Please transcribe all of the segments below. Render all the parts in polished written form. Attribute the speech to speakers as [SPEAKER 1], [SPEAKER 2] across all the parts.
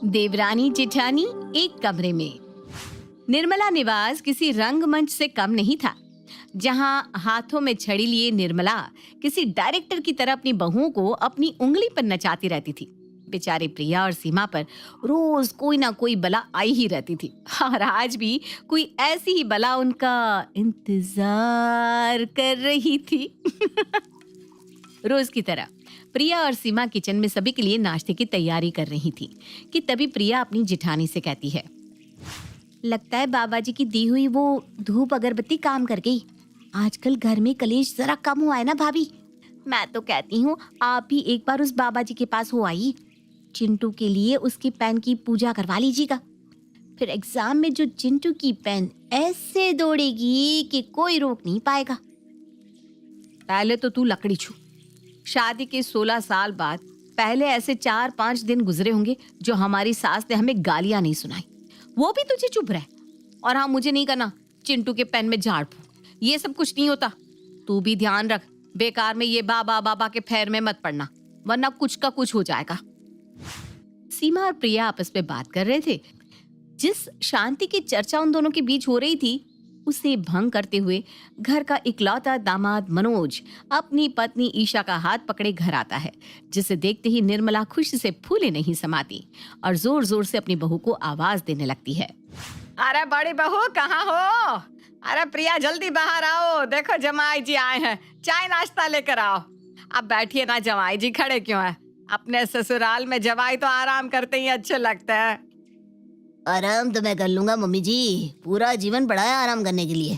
[SPEAKER 1] देवरानी जेठानी एक कमरे में। निर्मला निवास किसी रंगमंच से कम नहीं था, जहां हाथों में छड़ी लिए निर्मला किसी डायरेक्टर की तरह अपनी बहुओं को अपनी उंगली पर नचाती रहती थी। बेचारे प्रिया और सीमा पर रोज कोई ना कोई बला आई ही रहती थी, और आज भी कोई ऐसी ही बला उनका इंतजार कर रही थी। रोज की तरह प्रिया और सीमा किचन में सभी के लिए नाश्ते की तैयारी कर रही थी कि तभी प्रिया अपनी जिठानी से कहती है, लगता है बाबा जी की दी हुई वो धूप अगरबत्ती काम कर गई। आजकल घर में कलेश जरा कम हुआ है ना भाभी। मैं तो कहती हूँ आप भी एक बार उस बाबा जी के पास हो आई, चिंटू के लिए उसकी पेन की पूजा करवा लीजिएगा। फिर एग्जाम में जो चिंटू की पेन ऐसे दौड़ेगी कि कोई रोक नहीं पाएगा। पहले तो तू लकड़ी छू। शादी के 16 साल बाद पहले ऐसे 4-5 दिन गुजरे होंगे जो हमारी सास ने हमें गालियां नहीं सुनाई, वो भी तुझे चुप रहे। और हाँ, मुझे नहीं करना चिंटू के पेन में झाड़ फूंक, ये सब कुछ नहीं होता। तू भी ध्यान रख, बेकार में ये बाबा बाबा के फेर में मत पड़ना, वरना कुछ का कुछ हो जाएगा। सीमा और प्रिया आपस में बात कर रहे थे। जिस शांति की चर्चा उन दोनों के बीच हो रही थी, उसे भंग करते हुए घर का इकलौता दामाद मनोज अपनी पत्नी ईशा का हाथ पकड़े घर आता है, जिसे देखते ही निर्मला खुशी से फूले नहीं समाती और जोर जोर से अपनी बहू को आवाज देने लगती है।
[SPEAKER 2] अरे बड़ी बहू कहाँ हो? अरे प्रिया जल्दी बाहर आओ, देखो जमाई जी आए हैं, चाय नाश्ता लेकर आओ। अब बैठिए ना, जमाई जी खड़े क्यों हैं? अपने ससुराल में जवाई तो आराम करते ही अच्छे लगते हैं।
[SPEAKER 3] आराम तो मैं कर लूंगा मम्मी जी, पूरा जीवन पड़ा है आराम करने के लिए,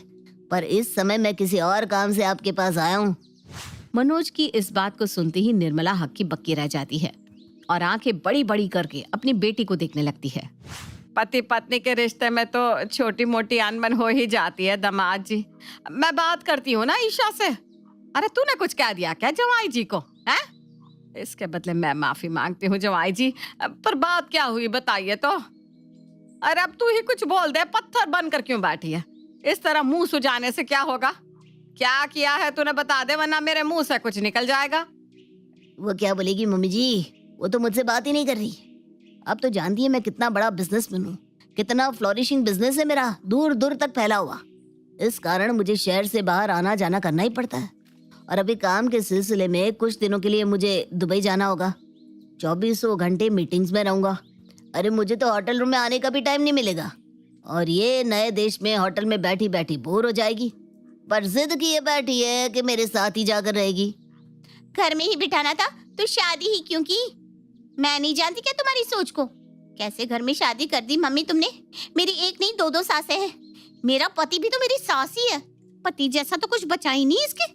[SPEAKER 3] पर इस समय मैं किसी और काम से आपके पास आया हूँ।
[SPEAKER 1] मनोज की इस बात को सुनते ही निर्मला हक्की बक्की रह जाती है और आंखें बड़ी बड़ी करके अपनी बेटी को देखने लगती है।
[SPEAKER 2] पति पत्नी के रिश्ते में तो छोटी मोटी अनबन हो ही जाती है दामाद जी। मैं बात करती हूँ ना ईशा से। अरे तूने कुछ कह दिया क्या जवाई जी को? हैं? इसके बदले मैं माफी मांगती हूँ जवाई जी, पर बात क्या हुई बताइए तो। अरे अब तू ही कुछ बोल दे, पत्थर बनकर क्यों बैठी है? इस तरह मुंह सुजाने से क्या होगा? क्या किया है तूने बता दे, वरना मेरे मुंह से कुछ निकल जाएगा।
[SPEAKER 3] वो क्या बोलेगी मम्मी जी, वो तो मुझसे बात ही नहीं कर रही। अब तो जानती है मैं कितना बड़ा बिजनेसमैन हूँ, कितना फ्लोरिशिंग बिजनेस है मेरा, दूर दूर तक फैला हुआ। इस कारण मुझे शहर से बाहर आना जाना करना ही पड़ता है, और अभी काम के सिलसिले में कुछ दिनों के लिए मुझे दुबई जाना होगा। 2400 घंटे मीटिंग्स में रहूंगा। अरे मुझे तो होटल रूम में आने का भी टाइम नहीं मिलेगा, और ये नए देश में होटल में बैठी बैठी बोर हो जाएगी, पर जिद किए बैठी है कि मेरे साथ ही जाकर रहेगी।
[SPEAKER 4] घर में ही बिठाना था तो शादी ही क्यों की? मैं नहीं जानती क्या तुम्हारी सोच को? कैसे घर में शादी कर दी मम्मी तुमने? मेरी एक नहीं दो सासें हैं। मेरा पति भी तो मेरी सास ही है, पति जैसा तो कुछ बचा ही नहीं इसके।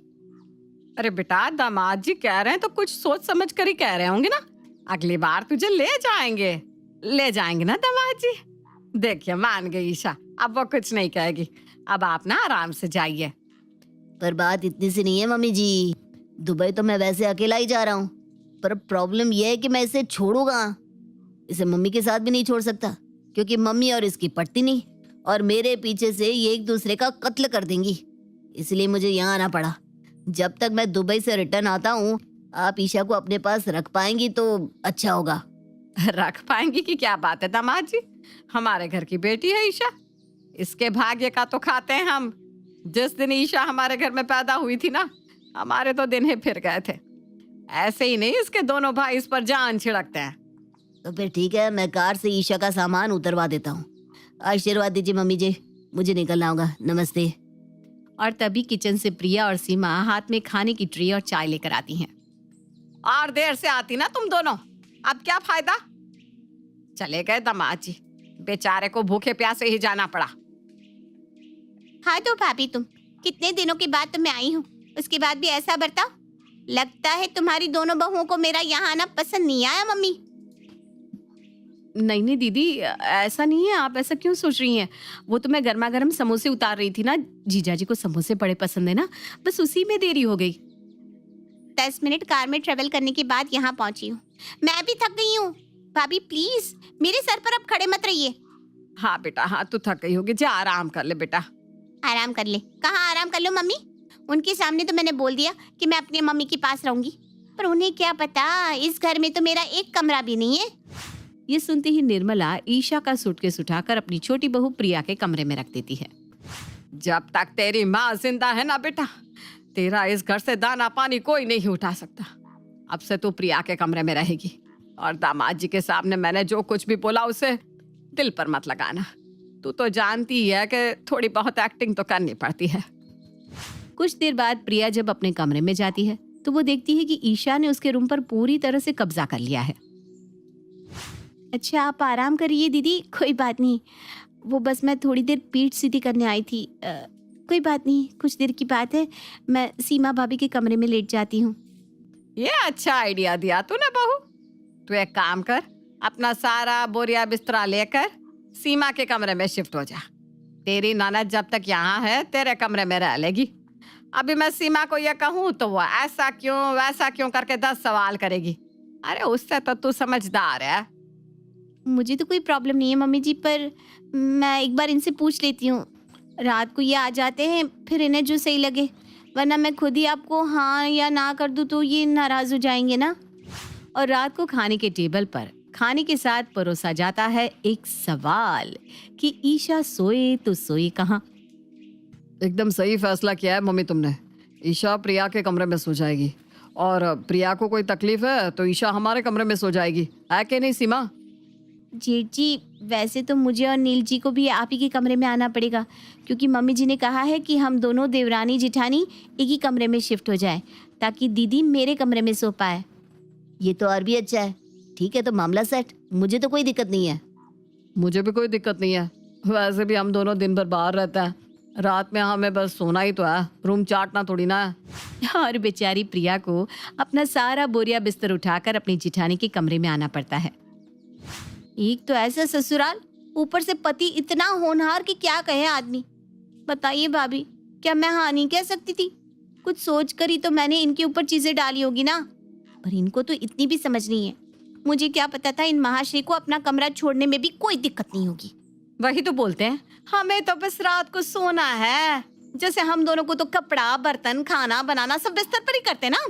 [SPEAKER 2] अरे बेटा, दामाद जी कह रहे हैं तो कुछ सोच समझ कर ही कह रहे होंगे ना। अगली बार तुझे ले जाएंगे ना दामाद जी। देखिए मान गई ईशा, अब वो कुछ नहीं कहेगी। अब आप ना आराम से जाइए।
[SPEAKER 3] पर बात इतनी सी नहीं है मम्मी जी, दुबई तो मैं वैसे अकेला ही जा रहा हूँ, पर प्रॉब्लम यह है कि मैं इसे छोड़ूंगा। इसे मम्मी के साथ भी नहीं छोड़ सकता, क्योंकि मम्मी और इसकी पटती नहीं, और मेरे पीछे से ये एक दूसरे का कत्ल कर देंगी। इसलिए मुझे यहाँ आना पड़ा। जब तक मैं दुबई से रिटर्न आता हूँ, आप ईशा को अपने पास रख पाएंगी तो अच्छा होगा।
[SPEAKER 2] रख पाएंगी की क्या बात है दामाद जी, हमारे घर की बेटी है ईशा, इसके भाग्य का तो खाते हैं हम। जिस दिन ईशा हमारे घर में पैदा हुई थी ना, हमारे तो दिन ही फिर गए थे। ऐसे ही नहीं, इसके दोनों भाई इस पर जान छिड़कते हैं।
[SPEAKER 3] तो फिर ठीक है, मैं कार से ईशा का सामान उतरवा देता हूँ। आशीर्वाद दीजिए मम्मी जी, मुझे निकलना होगा। नमस्ते।
[SPEAKER 1] और तभी किचन से प्रिया और सीमा हाथ में खाने की ट्रे और चाय लेकर आती हैं।
[SPEAKER 2] और देर से आती ना तुम दोनों, अब क्या फायदा? चले गए दामाद जी, बेचारे को भूखे प्यासे ही जाना पड़ा।
[SPEAKER 4] हाँ तो भाभी, तुम कितने दिनों के बाद तो मैं आई हूँ, उसके बाद भी ऐसा बर्ताव? लगता है तुम्हारी दोनों बहुओं को मेरा यहाँ आना पसंद नहीं आया मम्मी।
[SPEAKER 1] नहीं दीदी, ऐसा नहीं है। आप ऐसा क्यों सोच रही हैं? वो तो मैं गर्मा गर्म समोसे उतार रही थी ना, जीजा जी को समोसे बड़े पसंद है ना, बस उसी में देरी हो गई।
[SPEAKER 4] 10 मिनट कार में ट्रेवल करने के बाद यहाँ पहुंची हूँ। मैं भी थक गई हूँ। भाभी प्लीज मेरे सर पर अब खड़े मत रहिए।
[SPEAKER 2] हाँ बेटा, हाँ तू थक गई होगी, जा आराम कर ले बेटा।
[SPEAKER 4] आराम कर ले? कहाँ आराम कर लो मम्मी? उनके सामने तो मैंने बोल दिया कि मैं अपनी मम्मी के पास रहूंगी, पर उन्हें क्या पता इस घर में तो मेरा एक कमरा भी नहीं है।
[SPEAKER 1] ये सुनते ही निर्मला ईशा का सूटकेस उठाकर अपनी छोटी बहू प्रिया के कमरे में रख देती है।
[SPEAKER 2] जब तक तेरी माँ जिंदा है ना बेटा, तेरा इस घर से दाना पानी कोई नहीं उठा सकता। अब से तू प्रिया के कमरे में रहेगी, और दामाद जी के सामने मैंने जो कुछ भी बोला उसे दिल पर मत लगाना। तू तो जानती ही है कि थोड़ी बहुत एक्टिंग तो करनी पड़ती है।
[SPEAKER 1] कुछ देर बाद प्रिया जब अपने कमरे में जाती है तो वो देखती है कि ईशा ने उसके रूम पर पूरी तरह से कब्जा कर लिया है। अच्छा, आप आराम करिए दीदी, कोई बात नहीं। वो बस मैं थोड़ी देर पीठ सीधी करने आई थी। कोई बात नहीं, कुछ देर की बात है। मैं सीमा भाभी के कमरे में लेट जाती हूँ।
[SPEAKER 2] ये अच्छा आइडिया दिया तूने बहू। तू एक काम कर, अपना सारा बोरिया बिस्तरा लेकर सीमा के कमरे में शिफ्ट हो जा। तेरी ननद जब तक यहाँ है तेरे कमरे में रह लेगी। अभी मैं सीमा को ये कहूँ तो वो ऐसा क्यों वैसा क्यों करके 10 सवाल करेगी। अरे उससे तो तू समझदार है।
[SPEAKER 4] मुझे तो कोई प्रॉब्लम नहीं है मम्मी जी, पर मैं एक बार इनसे पूछ लेती हूँ। रात को ये आ जाते हैं, फिर इन्हें जो सही लगे, वरना मैं खुद ही आपको हाँ या ना कर दूँ तो ये नाराज हो जाएंगे ना।
[SPEAKER 1] और रात को खाने के टेबल पर खाने के साथ परोसा जाता है एक सवाल कि ईशा सोए तो सोए कहाँ।
[SPEAKER 2] एकदम सही फैसला किया है मम्मी तुमने। ईशा प्रिया के कमरे में सो जाएगी, और प्रिया को कोई तकलीफ है तो ईशा हमारे कमरे में सो जाएगी, है कि नहीं सीमा?
[SPEAKER 4] जेठ जी, वैसे तो मुझे और नील जी को भी आप ही के कमरे में आना पड़ेगा, क्योंकि मम्मी जी ने कहा है कि हम दोनों देवरानी जिठानी एक ही कमरे में शिफ्ट हो जाए, ताकि दीदी मेरे कमरे में सो पाए।
[SPEAKER 3] ये तो और भी अच्छा है। ठीक है, तो मामला सेट। मुझे तो कोई दिक्कत नहीं है।
[SPEAKER 2] मुझे भी कोई दिक्कत नहीं है। वैसे भी हम दोनों दिन भर बाहर रहते हैं, रात में हमें बस सोना ही तो है, रूम चाटना थोड़ी ना है।
[SPEAKER 1] और बेचारी प्रिया को अपना सारा बोरिया बिस्तर उठाकर अपनी जिठानी के कमरे में आना पड़ता है।
[SPEAKER 4] एक तो ऐसा ससुराल, ऊपर से पति इतना होनहार कि क्या कहे आदमी। बताइए भाभी, क्या मैं हाँ नहीं कह सकती थी? कुछ सोच कर ही तो मैंने इनके ऊपर चीजें डाली होगी ना, पर इनको तो इतनी भी समझ नहीं है। मुझे क्या पता था इन महाशय को अपना कमरा छोड़ने में भी कोई दिक्कत नहीं होगी।
[SPEAKER 2] वही तो बोलते हैं, हमें तो बस रात को सोना है। जैसे हम दोनों को तो कपड़ा बर्तन खाना बनाना सब बिस्तर पर ही करते ना।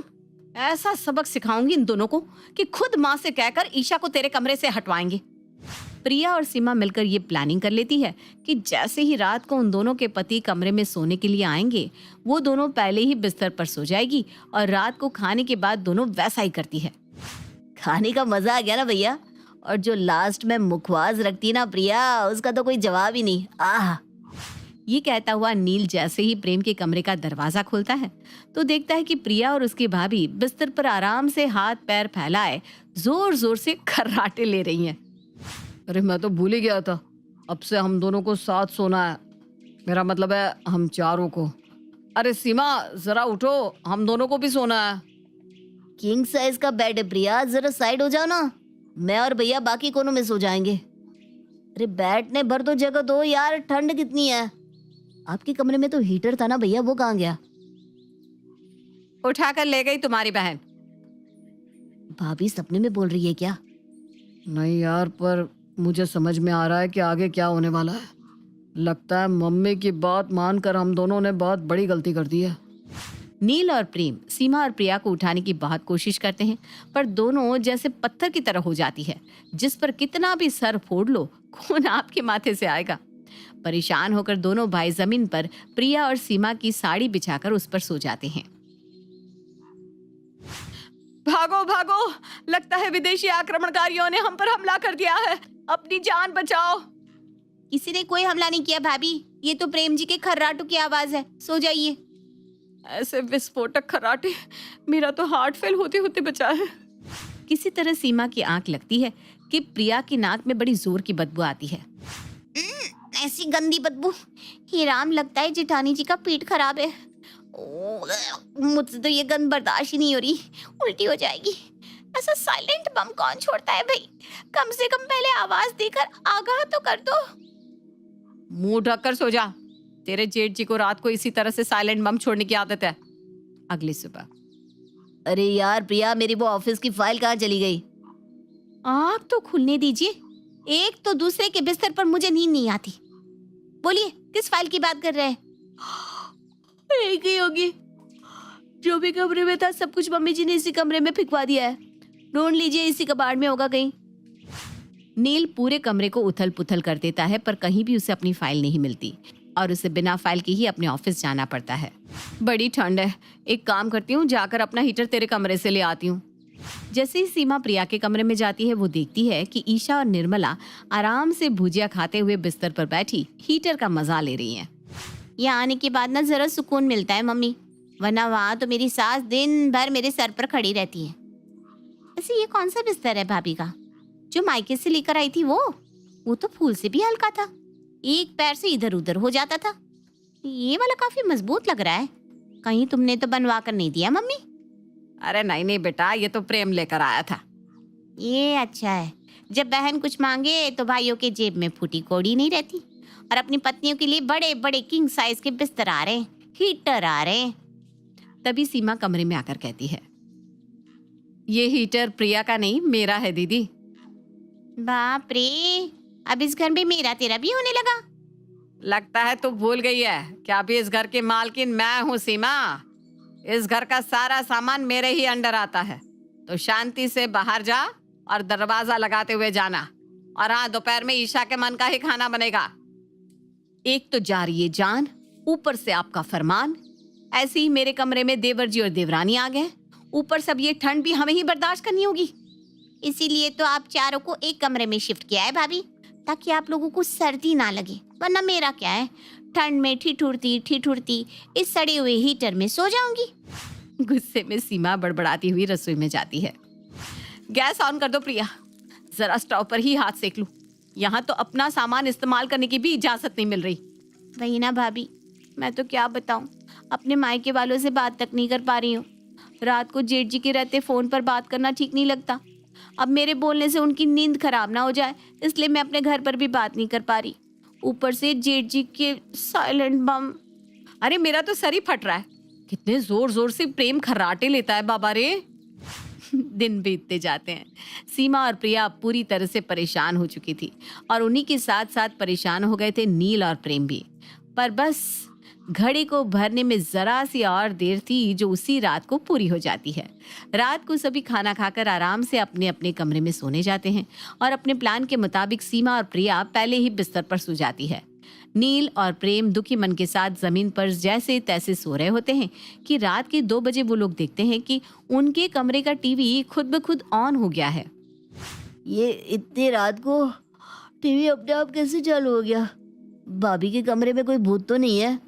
[SPEAKER 2] ऐसा सबक सिखाऊंगी इन दोनों को कि खुद माँ से कहकर ईशा को तेरे कमरे से हटवाएंगे।
[SPEAKER 1] प्रिया और सीमा मिलकर ये प्लानिंग कर लेती है कि जैसे ही रात को उन दोनों के पति कमरे में सोने के लिए आएंगे, वो दोनों पहले ही बिस्तर पर सो जाएगी, और रात को खाने के बाद दोनों वैसा ही करती है।
[SPEAKER 3] खाने का मजा आ गया ना भैया। और जो लास्ट में मुखवास रखती है ना प्रिया, उसका तो कोई जवाब ही नहीं। आह।
[SPEAKER 1] ये कहता हुआ नील जैसे ही प्रेम के कमरे का दरवाजा खोलता है तो देखता है कि प्रिया और उसकी भाभी बिस्तर पर आराम से हाथ पैर फैलाए जोर जोर से खर्राटे ले रही हैं।
[SPEAKER 2] अरे मैं तो भूल ही गया था, अब से हम दोनों को साथ सोना है। मेरा मतलब है हम चारों को। अरे सीमा जरा उठो, हम दोनों को भी सोना है।
[SPEAKER 3] किंग साइज का बेड है प्रिया, जरा साइड हो जाओ ना। मैं और भैया बाकी कोनों में सो जाएंगे। अरे बैठने भर तो जगह दो यार, ठंड कितनी है। आपके कमरे में तो हीटर था ना भैया, वो कहाँ गया?
[SPEAKER 2] उठाकर ले गई तुम्हारी बहन।
[SPEAKER 3] भाभी सपने में बोल रही है क्या?
[SPEAKER 2] नहीं यार, पर मुझे समझ में आ रहा है कि आगे क्या होने वाला है। लगता है मम्मी की बात मानकर हम दोनों ने बहुत बड़ी गलती कर दी है।
[SPEAKER 1] नील और प्रेम सीमा और प्रिया को उठाने की बहुत कोशिश करते हैं, पर दोनों जैसे पत्थर की तरह हो जाती है, जिस पर कितना भी सर फोड़ लो खून आपके माथे से आएगा। परेशान होकर दोनों भाई जमीन पर प्रिया और सीमा की साड़ी बिछाकर उस पर सो जाते हैं।
[SPEAKER 2] भागो भागो, लगता है विदेशी आक्रमणकारियों ने हम पर हमला कर दिया है। अपनी जान बचाओ।
[SPEAKER 4] किसी ने कोई हमला नहीं किया भाभी, ये तो प्रेम जी के खर्राटों की आवाज है। सो जाइए।
[SPEAKER 2] ऐसे विस्फोटक खर्राटे मेरा तो हार्ट फेल होते होते बचा है।
[SPEAKER 1] किसी तरह सीमा की आंख लगती है कि प्रिया की नाक में बड़ी जोर की बदबू आती है।
[SPEAKER 4] ऐसी गंदी बदबू। हे राम, लगता है जेठानी जी का पेट खराब है। मुझसे तो ये गंध बर्दाश्त ही नहीं हो रही, उल्टी हो जाएगी। ऐसा साइलेंट बम कौन छोड़ता है भाई? कम से कम पहले आवाज देकर आगाह तो कर दो।
[SPEAKER 2] मुंह ढककर सो जा। तेरे जेठ जी को रात को इसी तरह से साइलेंट बम छोड़ने की आदत है।
[SPEAKER 1] अगली सुबह,
[SPEAKER 3] अरे यार प्रिया, मेरी वो ऑफिस की फाइल कहाँ चली गई?
[SPEAKER 4] आँख तो खुलने दीजिए। एक तो दूसरे के बिस्तर पर मुझे नींद नहीं आती। बोलिए, किस फाइल की बात कर रहे हैं?
[SPEAKER 3] एक ही होगी। जो भी कमरे में था सब कुछ मम्मी जी ने इसी कमरे में फिकवा दिया है। ढूंढ लीजिए, इसी कबाड़ में होगा कहीं।
[SPEAKER 1] नील पूरे कमरे को उथल पुथल कर देता है, पर कहीं भी उसे अपनी फाइल नहीं मिलती और उसे बिना फाइल के ही अपने ऑफिस जाना पड़ता है।
[SPEAKER 2] बड़ी ठंड है, एक काम करती हूँ, जाकर अपना हीटर तेरे कमरे से ले आती हूँ।
[SPEAKER 1] जैसे ही सीमा प्रिया के कमरे में जाती है, वो देखती है कि ईशा और निर्मला आराम से भुजिया खाते हुए बिस्तर पर बैठी हीटर का मजा ले रही हैं।
[SPEAKER 4] यहाँ आने के बाद ना जरा सुकून मिलता है मम्मी, वरना वहाँ तो मेरी सास दिन भर मेरे सर पर खड़ी रहती है। ऐसे ये कौन सा बिस्तर है भाभी का जो मायके से लेकर आई थी? वो तो फूल से भी हल्का था, एक पैर से इधर उधर हो जाता था। ये वाला काफी मजबूत लग रहा है, कहीं तुमने तो बनवा कर नहीं दिया मम्मी?
[SPEAKER 2] अरे नहीं नहीं बेटा, ये तो प्रेम लेकर आया था।
[SPEAKER 4] ये अच्छा है, जब बहन कुछ मांगे तो भाइयों के जेब में फूटी कौड़ी नहीं रहती। और अपनी पत्नियों के लिए बड़े बड़े किंग साइज के बिस्तर आ रहे हैं, हीटर आ रहे हैं।
[SPEAKER 1] तभी सीमा कमरे में आकर कहती है,
[SPEAKER 2] ये हीटर प्रिया का नहीं, मेरा है दीदी।
[SPEAKER 4] बाप रे, अब इस घर में मेरा तेरा भी होने लगा।
[SPEAKER 2] लगता है तू भूल गई है कि अभी इस घर की मालकिन मैं हूँ सीमा। इस घर का सारा सामान मेरे ही अंडर आता है, तो शांति से बाहर जा और दरवाजा लगाते हुए जाना। और हाँ, दोपहर में ईशा के मन का ही खाना बनेगा।
[SPEAKER 1] एक तो जा रही है जान, ऊपर से आपका फरमान। ऐसे ही मेरे कमरे में देवर जी और देवरानी आ गए, ऊपर सब ये ठंड भी हमें ही बर्दाश्त करनी होगी।
[SPEAKER 4] इसीलिए तो आप चारों को एक कमरे में शिफ्ट किया है भाभी, ताकि आप लोगों को सर्दी ना लगे। वरना मेरा क्या है, ठंड में ठिठुरती इस सड़े हुए हीटर में सो जाऊंगी।
[SPEAKER 1] गुस्से में सीमा बड़बड़ाती हुई रसोई में जाती है।
[SPEAKER 2] गैस ऑन कर दो प्रिया, जरा स्टोव पर ही हाथ सेक लूं। यहाँ तो अपना सामान इस्तेमाल करने की भी इजाजत नहीं मिल रही।
[SPEAKER 4] वही ना भाभी, मैं तो क्या बताऊं, अपने मायके वालों से बात तक नहीं कर पा रही हूँ। रात को जेठ जी के रहते फोन पर बात करना ठीक नहीं लगता। अब मेरे बोलने से उनकी नींद खराब ना हो जाए, इसलिए मैं अपने घर पर भी बात नहीं कर पा रही। ऊपर से जेठ जी के साइलेंट बम।
[SPEAKER 2] अरे मेरा तो सर ही फट रहा है, कितने जोर जोर से प्रेम खर्राटे लेता है बाबा रे।
[SPEAKER 1] दिन बीतते जाते हैं। सीमा और प्रिया पूरी तरह से परेशान हो चुकी थी और उन्हीं के साथ साथ परेशान हो गए थे नील और प्रेम भी। पर बस घड़ी को भरने में जरा सी और देर थी, जो उसी रात को पूरी हो जाती है। रात को सभी खाना खाकर आराम से अपने अपने कमरे में सोने जाते हैं और अपने प्लान के मुताबिक सीमा और प्रिया पहले ही बिस्तर पर सो जाती है। नील और प्रेम दुखी मन के साथ जमीन पर जैसे तैसे सो रहे होते हैं कि रात के 2 बजे वो लोग देखते हैं कि उनके कमरे का टीवी खुद ब खुद ऑन हो गया है।
[SPEAKER 3] ये इतनी रात को टीवी अपने आप कैसे चालू हो गया? भाभी के कमरे में कोई भूत तो नहीं है?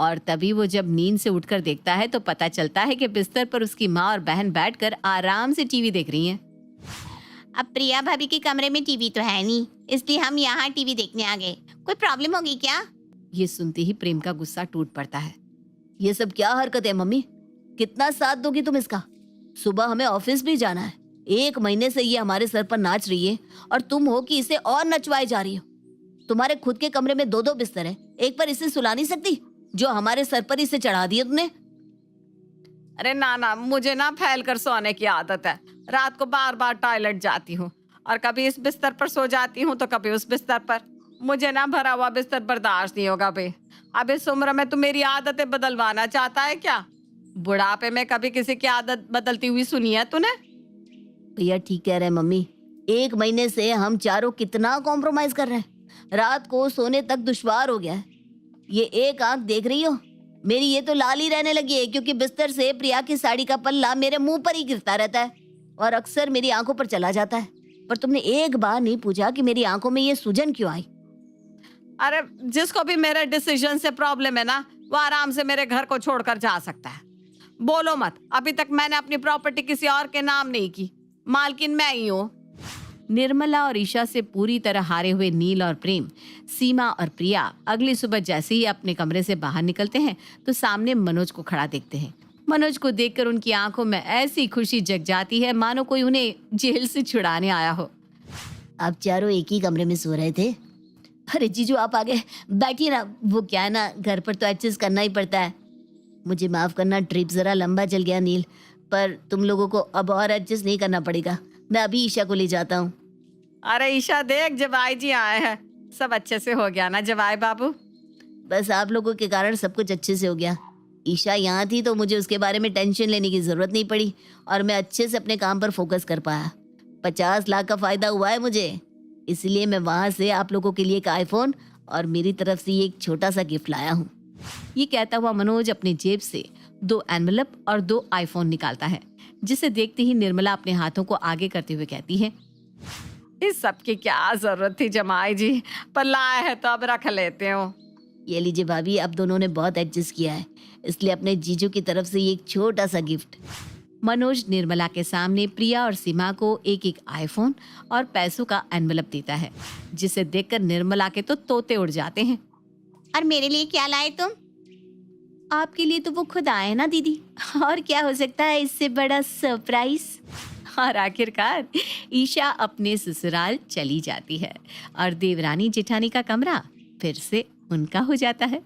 [SPEAKER 1] और तभी वो जब नींद से उठकर देखता है तो पता चलता है कि बिस्तर पर उसकी माँ और बहन बैठकर आराम से टीवी देख रही हैं।
[SPEAKER 4] अब प्रिया भाभी के कमरे में टीवी तो है नहीं, इसलिए हम यहाँ टीवी देखने आ गए। कोई प्रॉब्लम होगी क्या?
[SPEAKER 1] ये सुनते ही प्रेम का गुस्सा टूट पड़ता है।
[SPEAKER 3] ये सब क्या हरकत है मम्मी? कितना साथ दोगी तुम इसका? सुबह हमें ऑफिस भी जाना है। 1 महीने से ये हमारे सर पर नाच रही है और तुम हो कि इसे और नचवाए जा रही हो। तुम्हारे खुद के कमरे में 2-2 बिस्तर है, एक पर इसे सुला नहीं सकती जो हमारे सर पर इसे चढ़ा दिया तुमने?
[SPEAKER 2] अरे ना ना, मुझे ना फैल कर सोने की आदत है। रात को बार बार टॉयलेट जाती हूँ और कभी इस बिस्तर पर सो जाती हूँ तो कभी उस बिस्तर पर। मुझे ना भरा हुआ बिस्तर बर्दाश्त नहीं होगा बे। अब इस उम्र में तू मेरी आदतें बदलवाना चाहता है क्या? बुढ़ापे में कभी किसी की आदत बदलती हुई सुनी है तूने?
[SPEAKER 3] भैया ठीक कह रहे हैं मम्मी। 1 महीने से हम चारों कितना कॉम्प्रोमाइज कर रहे हैं। रात को सोने तक दुश्वार हो गया है। ये एक आंख देख रही हो, मेरी ये तो लाल ही रहने लगी है, क्योंकि बिस्तर से प्रिया की साड़ी का पल्ला मेरे मुंह पर ही गिरता रहता है और अक्सर मेरी आंखों पर चला जाता है। पर तुमने एक बार नहीं पूछा कि मेरी आंखों में ये सूजन क्यों आई।
[SPEAKER 2] अरे जिसको भी मेरे डिसीजन से प्रॉब्लम है ना, वो आराम से मेरे घर को छोड़कर जा सकता है। बोलो मत, अभी तक मैंने अपनी प्रॉपर्टी किसी और के नाम नहीं की, मालकिन मैं ही हूँ।
[SPEAKER 1] निर्मला और ईशा से पूरी तरह हारे हुए नील और प्रेम, सीमा और प्रिया अगली सुबह जैसे ही अपने कमरे से बाहर निकलते हैं तो सामने मनोज को खड़ा देखते हैं। मनोज को देखकर उनकी आंखों में ऐसी खुशी जग जाती है मानो कोई उन्हें जेल से छुड़ाने आया हो।
[SPEAKER 3] आप चारों एक ही कमरे में सो रहे थे? अरे जीजू आप आगे बैठिए ना। वो क्या है ना, घर पर तो एडजस्ट करना ही पड़ता है। मुझे माफ करना, ट्रिप जरा लंबा चल गया नील, पर तुम लोगों को अब और एडजस्ट नहीं करना पड़ेगा। मैं अभी ईशा को ले जाता हूँ।
[SPEAKER 2] अरे ईशा देख, जवाई जी आए हैं। सब अच्छे से हो गया ना जवाई बाबू?
[SPEAKER 3] बस आप लोगों के कारण सब कुछ अच्छे से हो गया। ईशा यहाँ थी तो मुझे उसके बारे में टेंशन लेने की जरूरत नहीं पड़ी और मैं अच्छे से अपने काम पर फोकस कर पाया। 50 लाख का फायदा हुआ है मुझे। इसलिए मैं वहां से आप लोगों के लिए एक आईफोन और मेरी तरफ से ये एक छोटा सा गिफ्ट लाया हूँ।
[SPEAKER 1] ये कहता हुआ मनोज अपनी जेब से 2 एनवलप और 2 आईफोन निकालता है, जिसे देखते ही निर्मला अपने हाथों को आगे करते हुए कहती है,
[SPEAKER 2] इस सब की क्या जरूरत थी जमाई जी, पर लाए है तो अब रख लेते हो।
[SPEAKER 3] ये लीजिए भाभी, अब दोनों ने बहुत एडजस्ट किया है, इसलिए अपने जीजू की तरफ से ये एक छोटा सा गिफ्ट।
[SPEAKER 1] मनोज निर्मला के सामने प्रिया और सीमा को एक एक आईफोन और पैसों का एनवलप देता है, जिसे देखकर निर्मला के तो तोते उड़ जाते हैं।
[SPEAKER 4] और मेरे लिए क्या लाए तुम?
[SPEAKER 1] आपके लिए तो वो खुद आए ना दीदी, और क्या हो सकता है इससे बड़ा सरप्राइज। और आखिरकार ईशा अपने ससुराल चली जाती है और देवरानी जेठानी का कमरा फिर से उनका हो जाता है।